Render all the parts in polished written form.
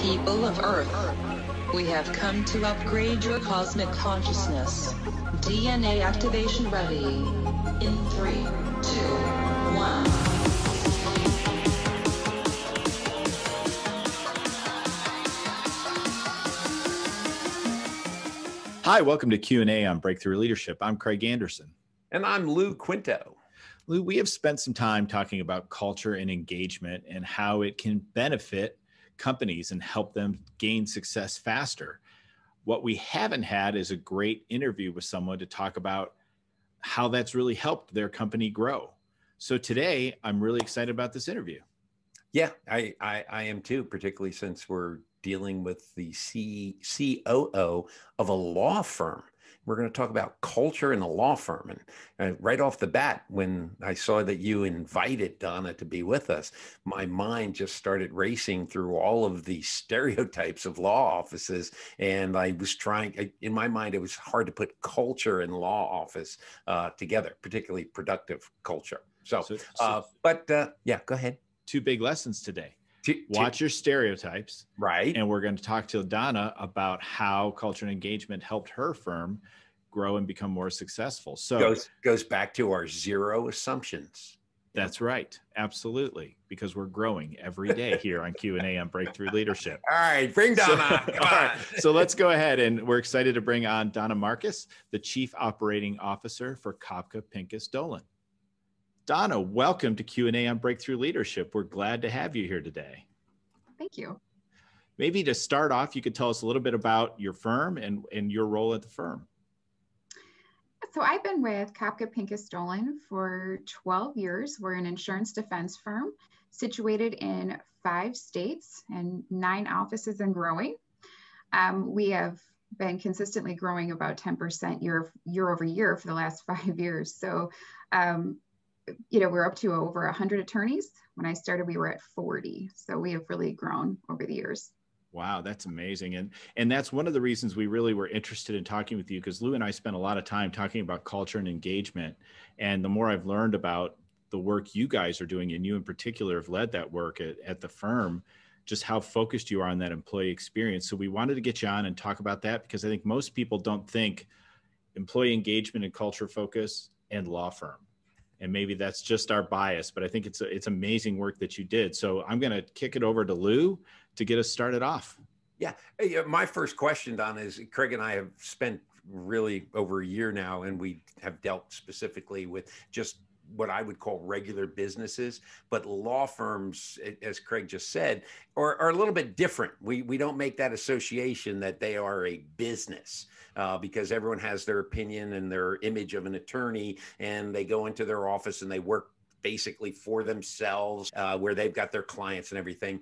People of Earth, we have come to upgrade your cosmic consciousness. DNA activation ready. In 3, 2, 1. Hi, welcome to Q&A on Breakthrough Leadership. I'm Craig Anderson. And I'm Lou Quinto. Lou, we have spent some time talking about culture and engagement and how it can benefit companies and help them gain success faster. What we haven't had is a great interview with someone to talk about how that's really helped their company grow. So today, I'm really excited about this interview. Yeah, I am too, particularly since we're dealing with the COO of a law firm. We're going to talk about culture in a law firm. And right off the bat, when I saw that you invited Donna to be with us, my mind just started racing through all of the stereotypes of law offices. And I was trying, in my mind, it was hard to put culture and law office together, particularly productive culture. But go ahead. Two big lessons today. Watch your stereotypes. Right. And we're going to talk to Donna about how culture and engagement helped her firm grow and become more successful. So goes back to our zero assumptions. That's right. Absolutely. Because we're growing every day here on Q&A on Breakthrough Leadership. All right, bring Donna. Come on. Right. So let's go ahead, and we're excited to bring on Donna Markus, the Chief Operating Officer for Kopka Pinkus Dolin. Donna, welcome to Q&A on Breakthrough Leadership. We're glad to have you here today. Thank you. Maybe to start off, you could tell us a little bit about your firm and your role at the firm. So I've been with Kopka Pinkus Dolin for 12 years. We're an insurance defense firm situated in 5 states and 9 offices and growing. We have been consistently growing about 10% year over year for the last 5 years. So, we're up to over 100 attorneys. When I started, we were at 40. So we have really grown over the years. Wow, that's amazing. And that's one of the reasons we really were interested in talking with you, because Lou and I spent a lot of time talking about culture and engagement. And the more I've learned about the work you guys are doing, and you in particular have led that work at the firm, just how focused you are on that employee experience. So we wanted to get you on and talk about that, because I think most people don't think employee engagement and culture focus and law firm. And maybe that's just our bias, but I think it's amazing work that you did. So I'm going to kick it over to Lou to get us started off. Yeah. My first question, Donna, is Craig and I have spent really over a year now, and we have dealt specifically with just what I would call regular businesses, but law firms, as Craig just said, are a little bit different. We don't make that association that they are a business because everyone has their opinion and their image of an attorney, and they go into their office and they work basically for themselves, where they've got their clients and everything.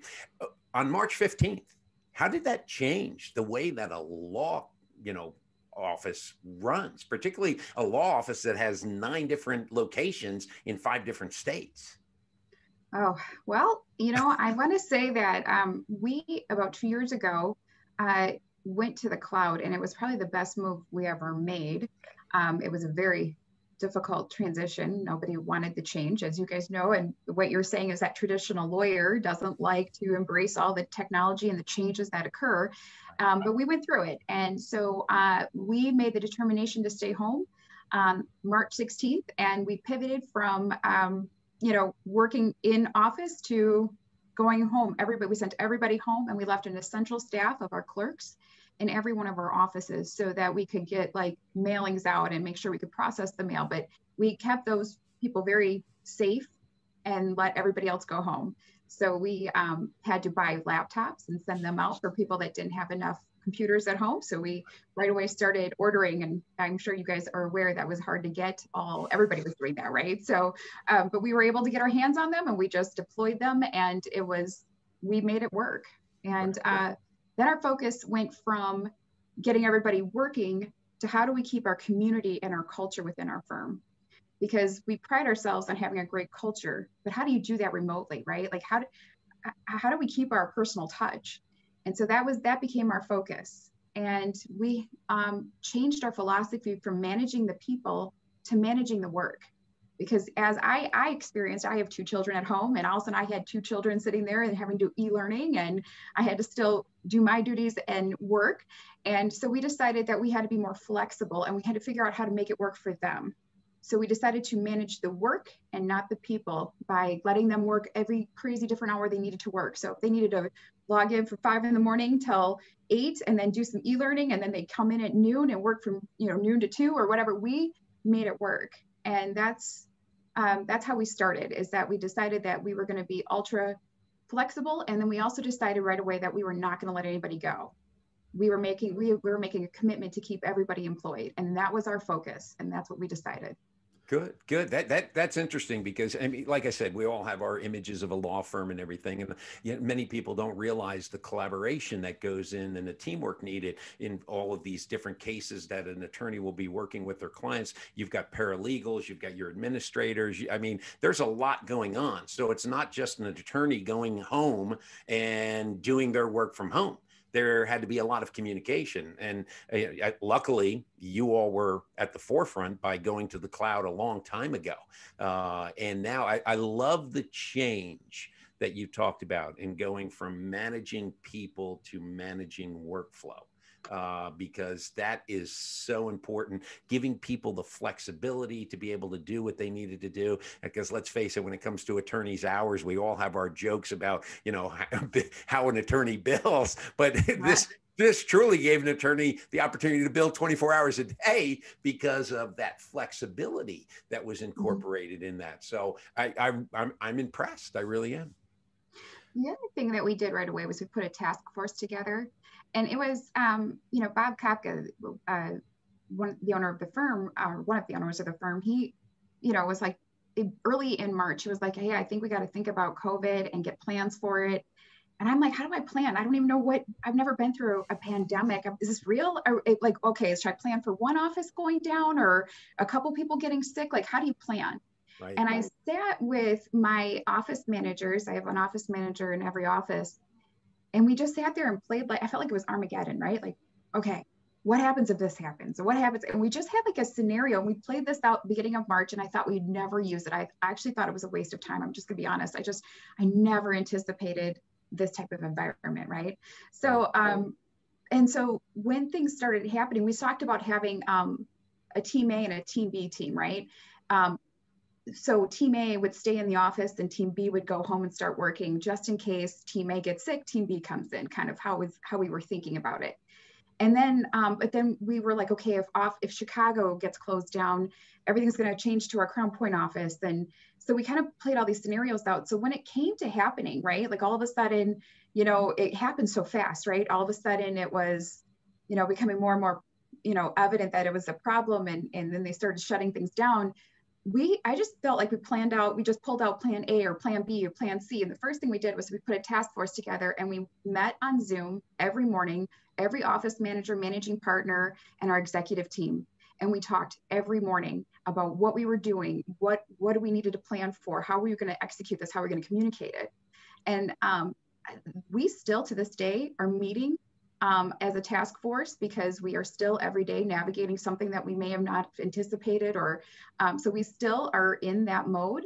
On March 15th, how did that change the way that a law, office runs, particularly a law office that has 9 different locations in 5 different states? Oh, well, I want to say that we, about 2 years ago, went to the cloud, and it was probably the best move we ever made. It was a very difficult transition. Nobody wanted the change, as you guys know. And what you're saying is that traditional lawyer doesn't like to embrace all the technology and the changes that occur. But we went through it. And so we made the determination to stay home March 16th. And we pivoted from, working in office to going home. We sent everybody home, and we left an essential staff of our clerks in every one of our offices so that we could get mailings out and make sure we could process the mail. But we kept those people very safe and let everybody else go home. So we had to buy laptops and send them out for people that didn't have enough computers at home. So we right away started ordering, and I'm sure you guys are aware that was hard to get. Everybody was doing that, right? So, but we were able to get our hands on them, and we just deployed them, and we made it work. And then our focus went from getting everybody working to how do we keep our community and our culture within our firm? Because we pride ourselves on having a great culture, but how do you do that remotely, right? How do we keep our personal touch? And so that became our focus. And we changed our philosophy from managing the people to managing the work. because as I experienced, I have 2 children at home, and all of a sudden I had 2 children sitting there and having to do e-learning, and I had to still do my duties and work. And so we decided that we had to be more flexible, and we had to figure out how to make it work for them. So we decided to manage the work and not the people by letting them work every crazy different hour they needed to work. So if they needed to log in from 5 in the morning till 8 and then do some e-learning, and then they come in at noon and work from noon to 2 or whatever, we made it work. And that's how we started, is that we decided that we were going to be ultra flexible. And then we also decided right away that we were not going to let anybody go. We were making a commitment to keep everybody employed. And that was our focus. And that's what we decided. Good. That's interesting, because I mean, like I said, we all have our images of a law firm and everything, and yet many people don't realize the collaboration that goes in and the teamwork needed in all of these different cases that an attorney will be working with their clients. You've got paralegals, you've got your administrators. I mean, there's a lot going on. So it's not just an attorney going home and doing their work from home. There had to be a lot of communication. And luckily, you all were at the forefront by going to the cloud a long time ago. And now I love the change that you talked about in going from managing people to managing workflow. Because that is so important, giving people the flexibility to be able to do what they needed to do. Because let's face it, when it comes to attorneys' hours, we all have our jokes about, how an attorney bills, but this truly gave an attorney the opportunity to bill 24 hours a day because of that flexibility that was incorporated in that. So I'm impressed. I really am. The other thing that we did right away was we put a task force together. And it was, Bob Kopka, one of the owners of the firm, he, was like early in March, he was like, hey, I think we got to think about COVID and get plans for it. And I'm like, how do I plan? I don't even know I've never been through a pandemic. Is this real? Or okay, should I plan for one office going down or a couple people getting sick? Like, how do you plan? Right. And I sat with my office managers. I have an office manager in every office. And we just sat there and played, I felt like it was Armageddon, right? Like, okay, what happens if this happens? Or what happens? And we just had a scenario, and we played this out beginning of March, and I thought we'd never use it. I actually thought it was a waste of time. I'm just gonna be honest. I never anticipated this type of environment, right? So, and so when things started happening, we talked about having a team A and a team B team, right? So team A would stay in the office and team B would go home and start working just in case team A gets sick, team B comes in, kind of how we were thinking about it. And then, but then we were like, okay, if Chicago gets closed down, everything's going to change to our Crown Point office. And so we kind of played all these scenarios out. So when it came to happening, right, like all of a sudden, it happened so fast, right? All of a sudden it was, becoming more and more, evident that it was a problem. And then they started shutting things down. I just felt like we just pulled out plan A or plan B or plan C. And the first thing we did was we put a task force together, and we met on Zoom every morning, every office manager, managing partner, and our executive team. And we talked every morning about what we were doing, what we needed to plan for, how we were going to execute this, how we're going to communicate it. And we still to this day are meeting as a task force, because we are still every day navigating something that we may have not anticipated, or so we still are in that mode,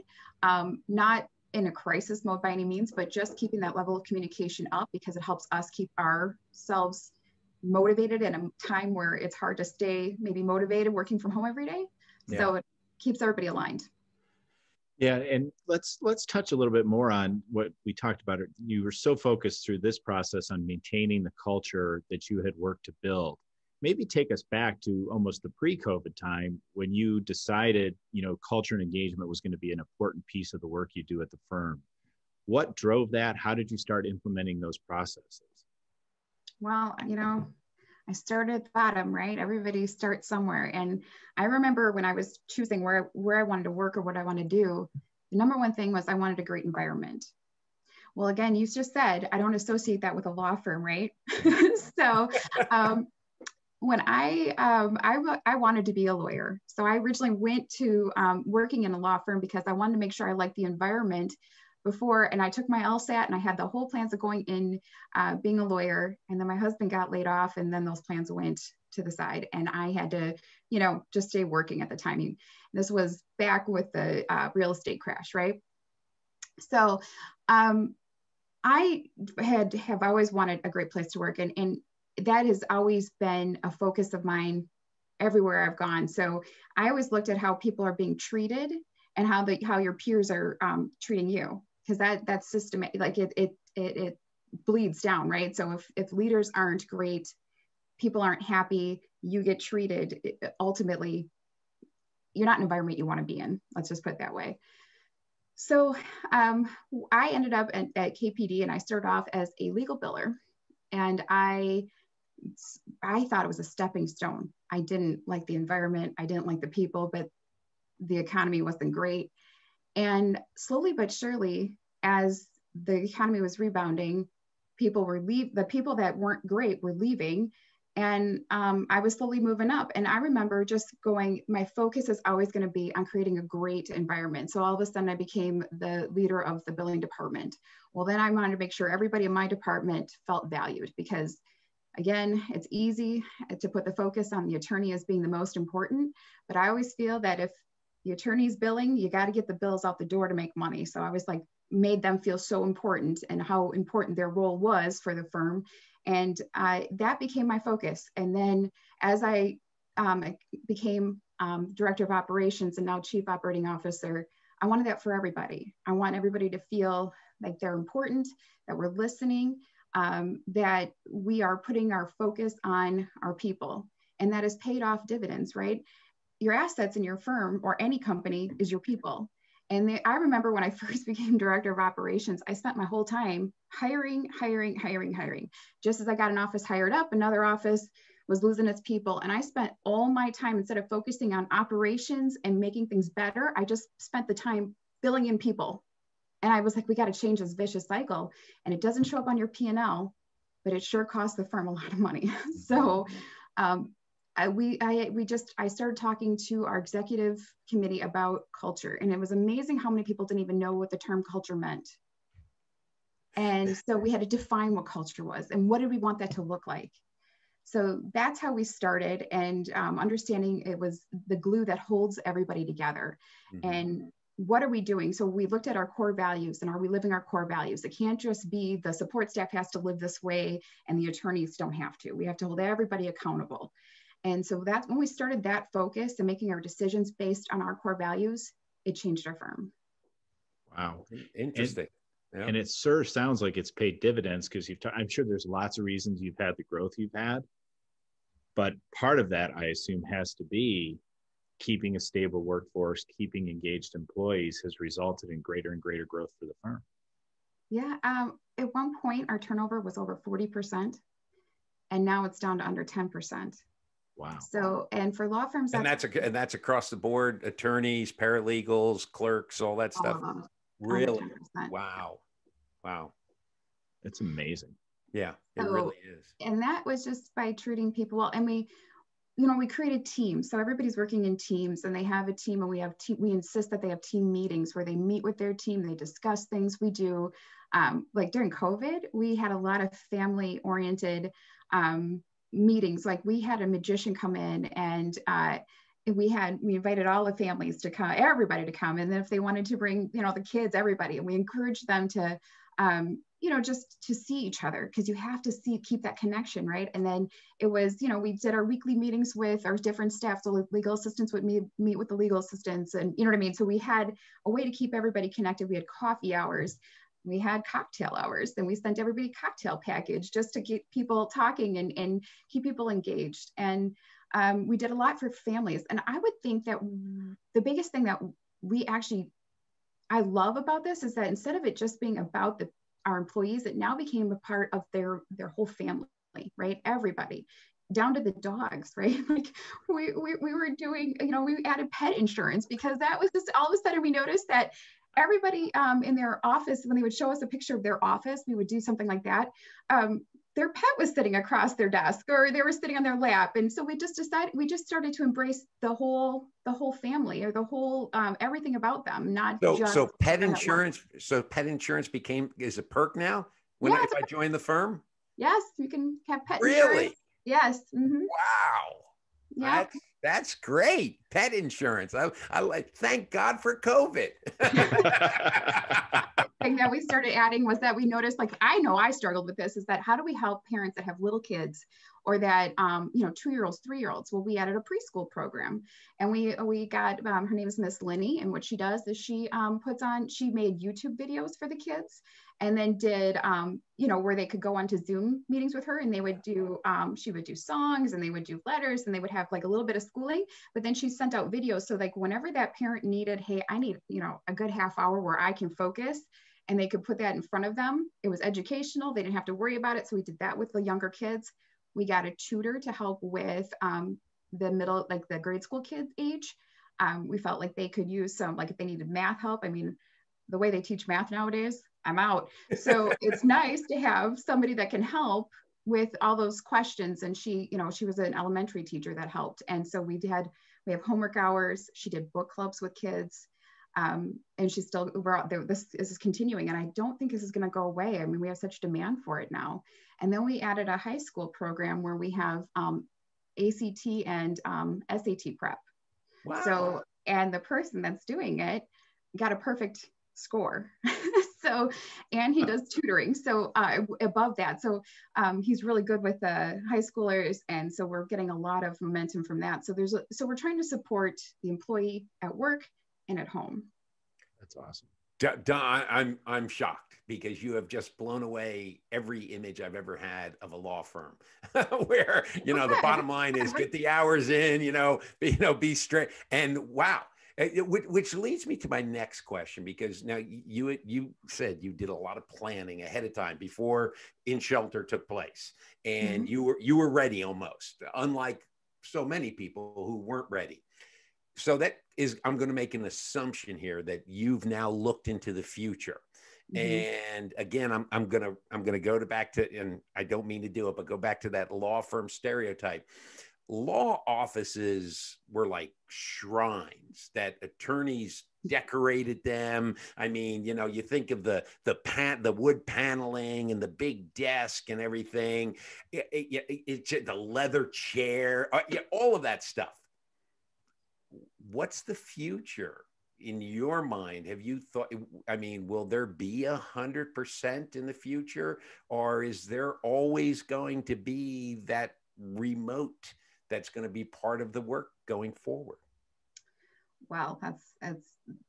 not in a crisis mode by any means, but just keeping that level of communication up, because it helps us keep ourselves motivated in a time where it's hard to stay maybe motivated working from home every day. Yeah. So it keeps everybody aligned. Yeah, and let's touch a little bit more on what we talked about. You were so focused through this process on maintaining the culture that you had worked to build. Maybe take us back to almost the pre-COVID time when you decided, culture and engagement was going to be an important piece of the work you do at the firm. What drove that? How did you start implementing those processes? Well, I started at the bottom, right? Everybody starts somewhere. And I remember when I was choosing where I wanted to work or what I want to do, the number one thing was I wanted a great environment. Well, again, you just said, I don't associate that with a law firm, right? So when I wanted to be a lawyer. So I originally went to working in a law firm because I wanted to make sure I liked the environment before, and I took my LSAT and I had the whole plans of going in, being a lawyer. And then my husband got laid off, and then those plans went to the side, and I had to, just stay working at the time. This was back with the real estate crash, right? So I have always wanted a great place to work, and that has always been a focus of mine everywhere I've gone. So I always looked at how people are being treated and how your peers are treating you, because that's systematic. Like it bleeds down, right? So if leaders aren't great, people aren't happy, you get treated, ultimately, you're not an environment you want to be in. Let's just put it that way. So I ended up at KPD, and I started off as a legal biller, and I thought it was a stepping stone. I didn't like the environment. I didn't like the people, but the economy wasn't great. And slowly but surely, as the economy was rebounding, the people that weren't great were leaving. And I was slowly moving up. And I remember just going, my focus is always going to be on creating a great environment. So all of a sudden I became the leader of the billing department. Well, then I wanted to make sure everybody in my department felt valued, because again, it's easy to put the focus on the attorney as being the most important. But I always feel that if the attorney's billing, you got to get the bills out the door to make money. So I was like, made them feel so important and how important their role was for the firm. And that became my focus. And then as I became director of operations and now chief operating officer, I wanted that for everybody. I want everybody to feel like they're important, that we're listening, that we are putting our focus on our people. And that has paid off dividends, right? Your assets in your firm or any company is your people. And I remember when I first became director of operations, I spent my whole time hiring. Just as I got an office hired up, another office was losing its people. And I spent all my time, instead of focusing on operations and making things better, I just spent the time billing in people. And I was like, we got to change this vicious cycle. And it doesn't show up on your P&L, but it sure costs the firm a lot of money. So I started talking to our executive committee about culture, and it was amazing how many people didn't even know what the term culture meant. And so we had to define what culture was and what did we want that to look like. So that's how we started, and understanding it was the glue that holds everybody together. Mm-hmm. And what are we doing? So we looked at our core values, and are we living our core values? It can't just be the support staff has to live this way and the attorneys don't have to. We have to hold everybody accountable. And so that's when we started that focus and making our decisions based on our core values, it changed our firm. Wow. Interesting. And it sure sounds like it's paid dividends, because I'm sure there's lots of reasons you've had the growth you've had, but part of that, I assume, has to be keeping a stable workforce, keeping engaged employees has resulted in greater and greater growth for the firm. Yeah. At one point, our turnover was over 40%, and now it's down to under 10%. Wow. So, and for law firms, and that's across the board, attorneys, paralegals, clerks, all that stuff. Really? Wow. It's amazing. Yeah, it really is. And that was just by treating people well. And we created teams. So everybody's working in teams, and they have a team, and we insist that they have team meetings where they meet with their team, they discuss things. We do, like during COVID, we had a lot of family oriented, meetings. Like we had a magician come in, and we invited all the families to come, everybody to come. And then if they wanted to bring, the kids, everybody, and we encouraged them to, just to see each other, because you have to keep that connection, right? And then it was, we did our weekly meetings with our different staff. So legal assistants would meet with the legal assistants, and you know what I mean? So we had a way to keep everybody connected. We had coffee hours. We had cocktail hours, and we sent everybody a cocktail package just to get people talking and keep people engaged. And we did a lot for families. And I would think that the biggest thing that I love about this is that instead of it just being about our employees, it now became a part of their whole family, right? Everybody, down to the dogs, right? Like we were doing, we added pet insurance, because that was just all of a sudden we noticed that everybody in their office, when they would show us a picture of their office, we would do something like that. their pet was sitting across their desk or they were sitting on their lap. And so we just started to embrace the whole family or the whole, everything about them, not just. So pet insurance is a perk now if I join the firm? Yes, you can have pet really? insurance. Yes. Mm-hmm. Wow. Yeah. That's great. Pet insurance. I thank God for COVID. Thing that we started adding was that we noticed, like, I know I struggled with this, is that how do we help parents that have little kids or that, 2-year-olds, 3-year-olds? Well, we added a preschool program, and we got, her name is Miss Linny. And what she does is she made YouTube videos for the kids, and then did, where they could go onto Zoom meetings with her, and they would do, she would do songs, and they would do letters, and they would have like a little bit of schooling, but then she sent out videos. So like whenever that parent needed, hey, I need, a good half hour where I can focus, and they could put that in front of them. It was educational. They didn't have to worry about it. So we did that with the younger kids. We got a tutor to help with the middle, like the grade school kids age. We felt like they could use some, like if they needed math help. I mean, the way they teach math nowadays, I'm out. So it's nice to have somebody that can help with all those questions. And she was an elementary teacher that helped. And so we have homework hours. She did book clubs with kids. And she's still, this is continuing. And I don't think this is going to go away. I mean, we have such demand for it now. And then we added a high school program where we have ACT and SAT prep. Wow. So, and the person that's doing it got a perfect score. And he does tutoring. So above that, so he's really good with the high schoolers. And so we're getting a lot of momentum from that. So so we're trying to support the employee at work and at home. That's awesome. Don, I'm shocked because you have just blown away every image I've ever had of a law firm where, the bottom line is get the hours in, be straight. And wow. Which leads me to my next question, because now you said you did a lot of planning ahead of time before In Shelter took place, and you were ready almost, unlike so many people who weren't ready. So I'm going to make an assumption here that you've now looked into the future. And again, I'm going to go back to, and I don't mean to do it, but go back to that law firm stereotype. Law offices were like shrines that attorneys decorated them. I mean, you think of the wood paneling and the big desk and everything, the leather chair, all of that stuff. What's the future in your mind? Have you thought, will there be 100% in the future, or is there always going to be that remote that's going to be part of the work going forward? Well, that's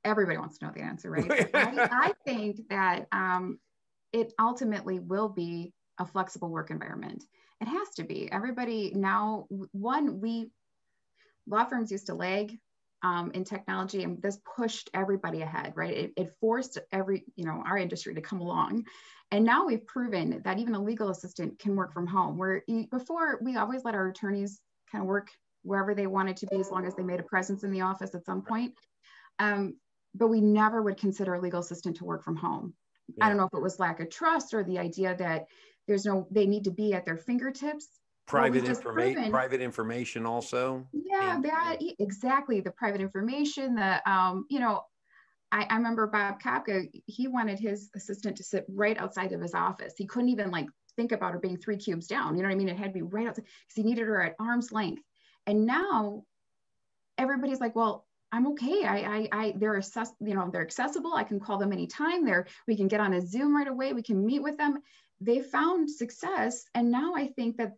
everybody wants to know the answer, right? I think that it ultimately will be a flexible work environment. It has to be. Everybody now, law firms used to lag in technology, and this pushed everybody ahead, right? It forced our industry to come along. And now we've proven that even a legal assistant can work from home, where before we always let our attorneys kind of work wherever they wanted to be, as long as they made a presence in the office at some point. But we never would consider a legal assistant to work from home. Yeah. I don't know if it was lack of trust or the idea that they need to be at their fingertips. Private information also. Yeah, exactly. The private information, I remember Bob Kopka, he wanted his assistant to sit right outside of his office. He couldn't even think about her being 3 cubes down. You know what I mean? It had to be right outside because he needed her at arm's length. And now everybody's like, well, I'm okay. They're accessible. I can call them anytime. We can get on a Zoom right away. We can meet with them. They found success. And now I think that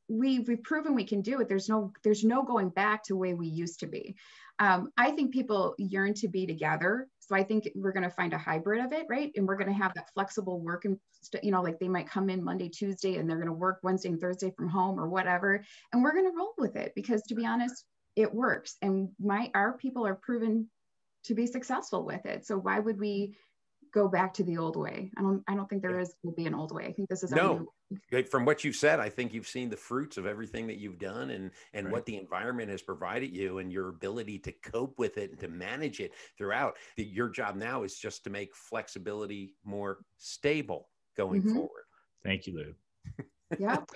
we've proven we can do it. There's no going back to the way we used to be. I think people yearn to be together. So I think we're going to find a hybrid of it, right? And we're going to have that flexible work, and like they might come in Monday, Tuesday, and they're going to work Wednesday and Thursday from home or whatever. And we're going to roll with it because, to be honest, it works. And our people are proven to be successful with it. So why would we go back to the old way? I don't think will be an old way. I think this is from what you've said, I think you've seen the fruits of everything that you've done and right. What the environment has provided you and your ability to cope with it and to manage it throughout. Your job now is just to make flexibility more stable going forward. Thank you, Lou. Yep.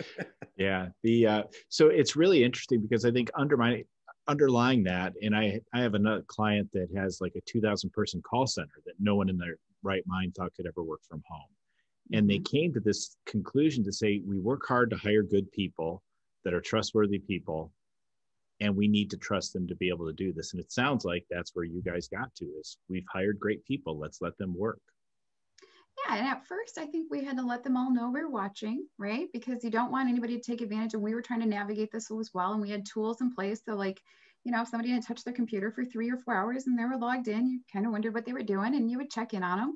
Yeah. So it's really interesting because I think underlying that, and I have another client that has like a 2,000 person call center that no one in their right mind thought could ever work from home. And they came to this conclusion to say, we work hard to hire good people that are trustworthy people, and we need to trust them to be able to do this. And it sounds like that's where you guys got to, is we've hired great people. Let's let them work. Yeah, and at first I think we had to let them all know we're watching, right? Because you don't want anybody to take advantage. And we were trying to navigate this as well. And we had tools in place. So like, you know, if somebody didn't touch their computer for 3 or 4 hours and they were logged in, you kind of wondered what they were doing and you would check in on them.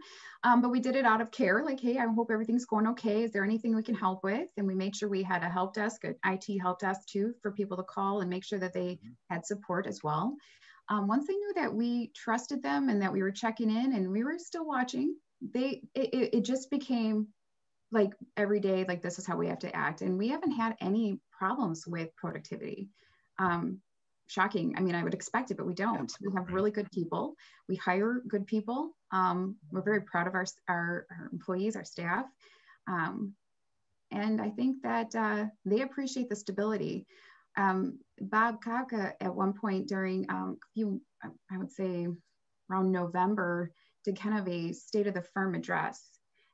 But we did it out of care. Like, hey, I hope everything's going okay. Is there anything we can help with? And we made sure we had a help desk, an IT help desk too, for people to call and make sure that they had support as well. Once they knew that we trusted them and that we were checking in and we were still watching, it just became like every day, like this is how we have to act. And we haven't had any problems with productivity. Shocking. I mean, I would expect it, but we don't. We have really good people. We hire good people. We're very proud of our employees, our staff. And I think that they appreciate the stability. Bob Kopka at one point during I would say around November, did kind of a state of the firm address.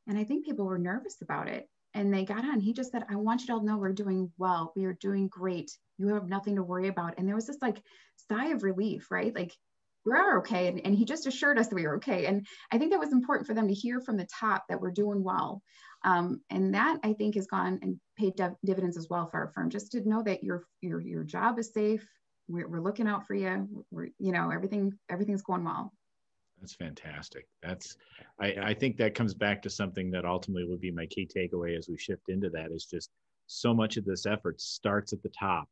And I think people were nervous about it. And they got on. He just said, I want you to all know we're doing well. We are doing great. You have nothing to worry about. And there was this like sigh of relief, right? Like, we are okay. And he just assured us that we were okay. And I think that was important for them to hear from the top that we're doing well. And that I think has gone and paid dividends as well for our firm, just to know that your job is safe. We're looking out for you. Everything's going well. That's fantastic. I think that comes back to something that ultimately would be my key takeaway as we shift into that, is just so much of this effort starts at the top.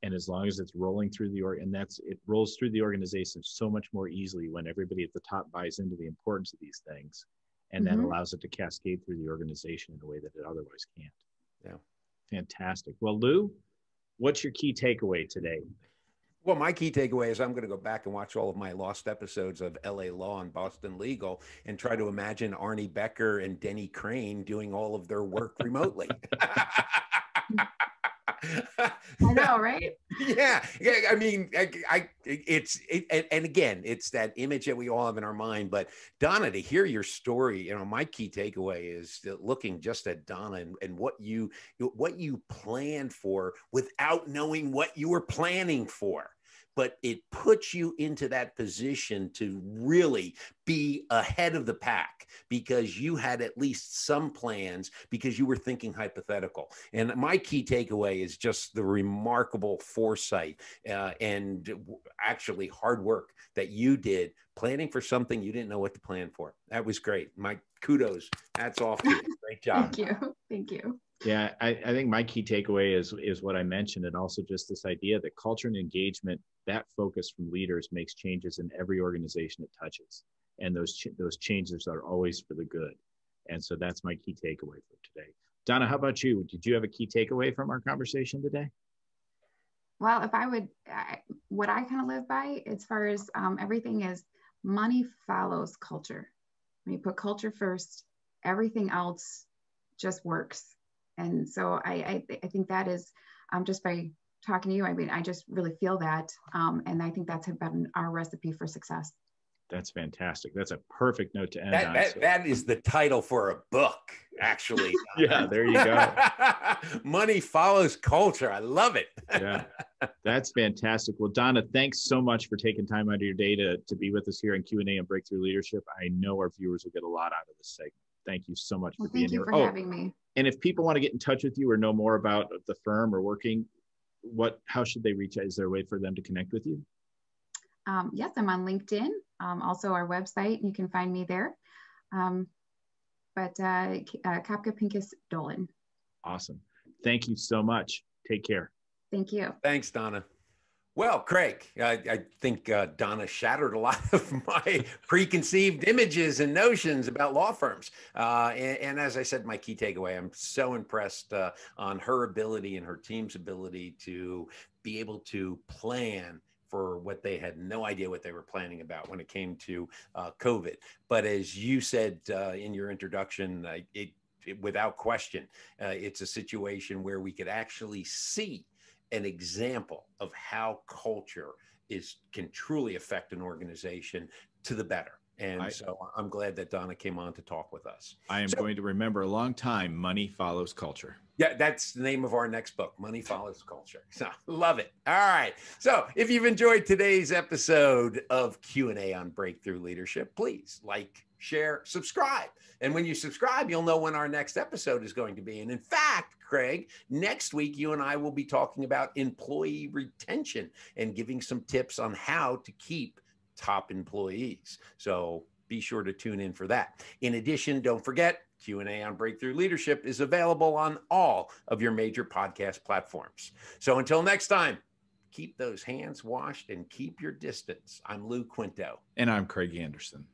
And as long as it's rolling through it rolls through the organization so much more easily when everybody at the top buys into the importance of these things, and then allows it to cascade through the organization in a way that it otherwise can't. Yeah. Fantastic. Well, Lou, what's your key takeaway today? Well, my key takeaway is I'm going to go back and watch all of my lost episodes of LA Law and Boston Legal and try to imagine Arnie Becker and Denny Crane doing all of their work remotely. I know, right? Yeah. I mean, and again, it's that image that we all have in our mind. But Donna, to hear your story, my key takeaway is looking just at Donna and what you planned for without knowing what you were planning for. But it puts you into that position to really be ahead of the pack because you had at least some plans, because you were thinking hypothetical. And my key takeaway is just the remarkable foresight and actually hard work that you did planning for something you didn't know what to plan for. That was great. My kudos. Hats off to you. Great job. Thank you. Yeah, I think my key takeaway is what I mentioned, and also just this idea that culture and engagement, that focus from leaders makes changes in every organization it touches, and those changes are always for the good. And so that's my key takeaway for today. Donna, how about you? Did you have a key takeaway from our conversation today? Well, if I would, what I kind of live by as far as everything is money follows culture. When you put culture first, everything else just works. And so I think that is just by talking to you, I mean, I just really feel that. And I think that's been our recipe for success. That's fantastic. That's a perfect note to end on. That is the title for a book, actually. Yeah, there you go. Money follows culture. I love it. Yeah, that's fantastic. Well, Donna, thanks so much for taking time out of your day to be with us here in Q&A and Breakthrough Leadership. I know our viewers will get a lot out of this segment. Thank you so much for being here. Thank you for having me. And if people want to get in touch with you or know more about the firm or working, how should they reach out? Is there a way for them to connect with you? Yes, I'm on LinkedIn. Also our website, you can find me there. Kopka Pinkus Dolin. Awesome. Thank you so much. Take care. Thank you. Thanks, Donna. Well, Craig, I think Donna shattered a lot of my preconceived images and notions about law firms. And as I said, my key takeaway, I'm so impressed on her ability and her team's ability to be able to plan for what they had no idea what they were planning about when it came to COVID. But as you said in your introduction, without question, it's a situation where we could actually see an example of how culture can truly affect an organization to the better. And so I'm glad that Donna came on to talk with us. I am going to remember a long time, Money Follows Culture. Yeah, that's the name of our next book, Money Follows Culture. So love it. All right. So if you've enjoyed today's episode of Q&A on Breakthrough Leadership, please like, share, subscribe. And when you subscribe, you'll know when our next episode is going to be. And in fact, Craig, next week, you and I will be talking about employee retention and giving some tips on how to keep top employees. So be sure to tune in for that. In addition, don't forget, Q&A on Breakthrough Leadership is available on all of your major podcast platforms. So until next time, keep those hands washed and keep your distance. I'm Lou Quinto. And I'm Craig Anderson.